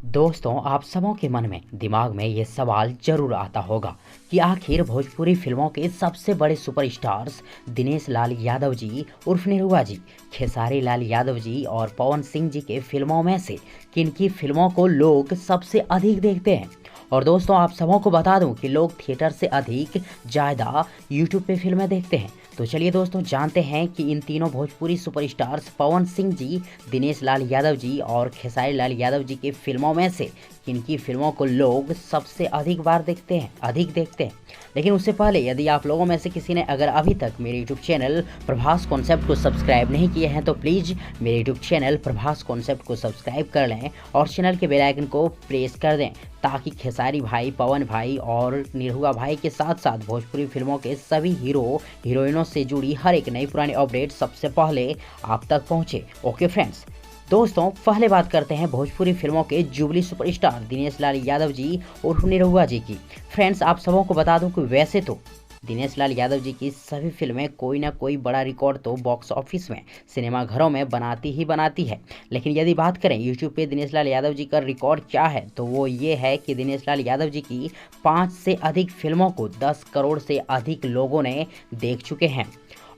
दोस्तों, आप सबों के मन में दिमाग में ये सवाल जरूर आता होगा कि आखिर भोजपुरी फिल्मों के सबसे बड़े सुपरस्टार्स दिनेश लाल यादव जी उर्फ निरहुआ जी, खेसारी लाल यादव जी और पवन सिंह जी के फिल्मों में से किन की फिल्मों को लोग सबसे अधिक देखते हैं। और दोस्तों, आप सबों को बता दूं कि लोग थिएटर से अधिक ज़्यादा यूट्यूब पे फिल्में देखते हैं। तो चलिए दोस्तों, जानते हैं कि इन तीनों भोजपुरी सुपरस्टार्स पवन सिंह जी, दिनेश लाल यादव जी और खेसारी लाल यादव जी की फिल्मों में से किनकी फिल्मों को लोग सबसे अधिक देखते हैं। लेकिन उससे पहले, यदि आप लोगों में से किसी ने अगर अभी तक मेरे यूट्यूब चैनल प्रभास कॉन्सेप्ट को सब्सक्राइब नहीं किए हैं तो प्लीज़ मेरे यूट्यूब चैनल प्रभास कॉन्सेप्ट को सब्सक्राइब कर लें और चैनल के बेल आइकन को प्रेस कर दें, ताकि खेसारी भाई, पवन भाई और निरहुआ भाई के साथ साथ भोजपुरी फिल्मों के सभी हीरो हीरोइनों से जुड़ी हर एक नई पुरानी अपडेट सबसे पहले आप तक पहुंचे। ओके फ्रेंड्स, दोस्तों पहले बात करते हैं भोजपुरी फिल्मों के जुबली सुपरस्टार दिनेश लाल यादव जी उर्फ निरहुआ जी की। फ्रेंड्स, आप सबों को बता दूं कि वैसे तो दिनेश लाल यादव जी की सभी फिल्में कोई ना कोई बड़ा रिकॉर्ड तो बॉक्स ऑफिस में, सिनेमा घरों में बनाती है। लेकिन यदि बात करें यूट्यूब पे दिनेश लाल यादव जी का रिकॉर्ड क्या है, तो वो ये है कि दिनेश लाल यादव जी की 5 से अधिक फिल्मों को 10 करोड़ से अधिक लोगों ने देख चुके हैं।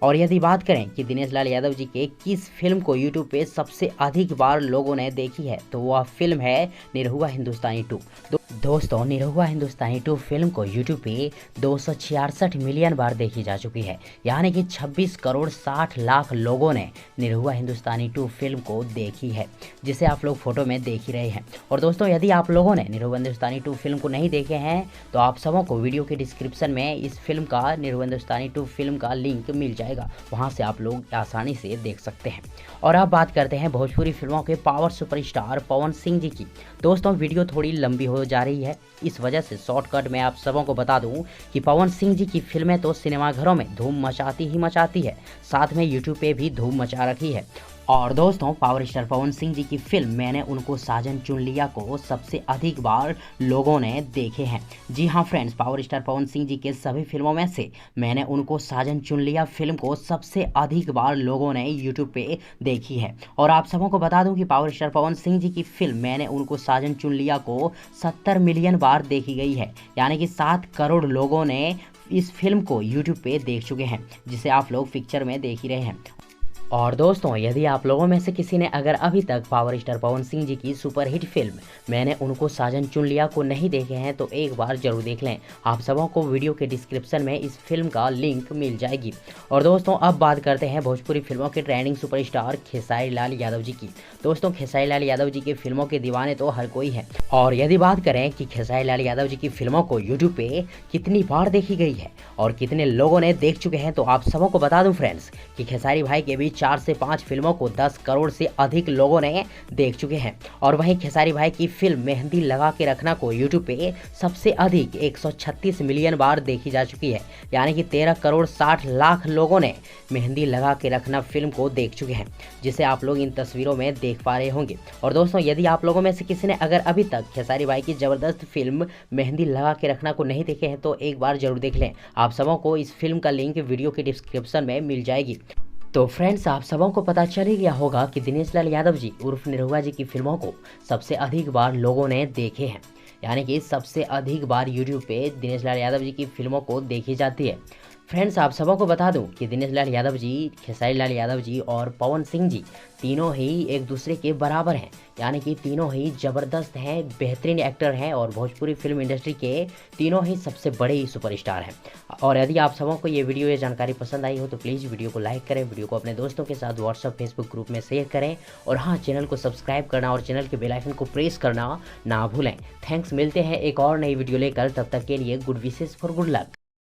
और यदि बात करें कि दिनेश लाल यादव जी के किस फिल्म को यूट्यूब पे सबसे अधिक बार लोगों ने देखी है, तो वह फिल्म है निरहुआ हिंदुस्तानी 2। दोस्तों, निरहुआ हिंदुस्तानी 2 फिल्म को यूट्यूब पे 266 मिलियन बार देखी जा चुकी है, यानी कि 26 करोड़ 60 लाख लोगों ने निरहुआ हिंदुस्तानी 2 फिल्म को देखी है, जिसे आप लोग फोटो में देख ही रहे हैं। और दोस्तों, यदि आप लोगों ने निरहुआ हिंदुस्तानी 2 फिल्म को नहीं देखे हैं तो आप सबों को वीडियो के डिस्क्रिप्शन में इस फिल्म का, निरहुआ हिंदुस्तानी 2 फिल्म का लिंक मिल जाएगा, वहां से आप लोग आसानी से देख सकते हैं। और अब बात करते हैं भोजपुरी फिल्मों के पावर सुपरस्टार पवन सिंह जी की। दोस्तों, वीडियो थोड़ी लंबी हो जा रही है, इस वजह से शॉर्टकट में आप सबों को बता दूं कि पवन सिंह जी की फिल्में तो सिनेमाघरों में धूम मचाती है, साथ में यूट्यूब पे भी धूम मचा रखी है। और दोस्तों, पावर स्टार पवन सिंह जी की फिल्म मैंने उनको साजन चुन लिया को सबसे अधिक बार लोगों ने देखे हैं। जी हाँ friends, power star Pawan Singh ji के सभी फिल्मों में से मैंने उनको साजन चुन लिया फिल्म को सबसे अधिक बार लोगों ने यूट्यूब पे देखी है। और आप सबों को बता दूं कि पावर स्टार पवन सिंह जी की फिल्म मैंने उनको साजन चुन लिया को 70 मिलियन बार देखी गई है, यानी कि 7 करोड़ लोगों ने इस फिल्म को यूट्यूब पे देख चुके हैं, जिसे आप लोग पिक्चर में देख ही रहे हैं। और दोस्तों, यदि आप लोगों में से किसी ने अगर अभी तक पावर स्टार पवन सिंह जी की सुपरहिट फिल्म मैंने उनको साजन चुन लिया को नहीं देखे हैं तो एक बार जरूर देख लें, आप सबों को वीडियो के डिस्क्रिप्शन में इस फिल्म का लिंक मिल जाएगी। और दोस्तों, अब बात करते हैं भोजपुरी फिल्मों के ट्रेंडिंग सुपरस्टार खेसारी लाल यादव जी की। दोस्तों, खेसारी लाल यादव जी की फिल्मों के दीवाने तो हर कोई है। और यदि बात करें कि खेसारी लाल यादव जी की फिल्मों को यूट्यूब पे कितनी बार देखी गई है और कितने लोगों ने देख चुके हैं, तो आप सबों को बता दूं फ्रेंड्स कि खेसारी भाई के भी 4 से 5 फिल्मों को 10 करोड़ से अधिक लोगों ने देख चुके हैं। और वहीं खेसारी भाई की फिल्म मेहंदी लगा के रखना को यूट्यूब पे सबसे अधिक 136 मिलियन बार देखी जा चुकी है, यानी कि 13 करोड़ 60 लाख लोगों ने मेहंदी लगा के रखना फिल्म को देख चुके हैं, जिसे आप लोग इन तस्वीरों में देख पा रहे होंगे। और दोस्तों, यदि आप लोगों में से किसी ने अगर अभी तक खेसारी भाई की जबरदस्त फिल्म मेहंदी लगा के रखना को नहीं देखे हैं तो एक बार जरूर देख लें, आप सबों को इस फिल्म का लिंक वीडियो के डिस्क्रिप्शन में मिल जाएगी। तो फ्रेंड्स, आप सबों को पता चल ही गया होगा कि दिनेश लाल यादव जी उर्फ निरहुआ जी की फिल्मों को सबसे अधिक बार लोगों ने देखे हैं, यानी कि सबसे अधिक बार यूट्यूब पे दिनेश लाल यादव जी की फिल्मों को देखी जाती है। फ्रेंड्स, आप सबों को बता दूं कि दिनेश लाल यादव जी, खेसारी लाल यादव जी और पवन सिंह जी तीनों ही एक दूसरे के बराबर हैं, यानी कि तीनों ही ज़बरदस्त हैं, बेहतरीन एक्टर हैं और भोजपुरी फिल्म इंडस्ट्री के तीनों ही सबसे बड़े ही सुपरस्टार हैं। और यदि आप सबों को ये वीडियो, ये जानकारी पसंद आई हो तो प्लीज़ वीडियो को लाइक करें, वीडियो को अपने दोस्तों के साथ व्हाट्सअप फेसबुक ग्रुप में शेयर करें और हाँ, चैनल को सब्सक्राइब करना और चैनल के बेल आइकन को प्रेस करना ना भूलें। थैंक्स, मिलते हैं एक और नई वीडियो लेकर, तब तक के लिए good wishes for good luck.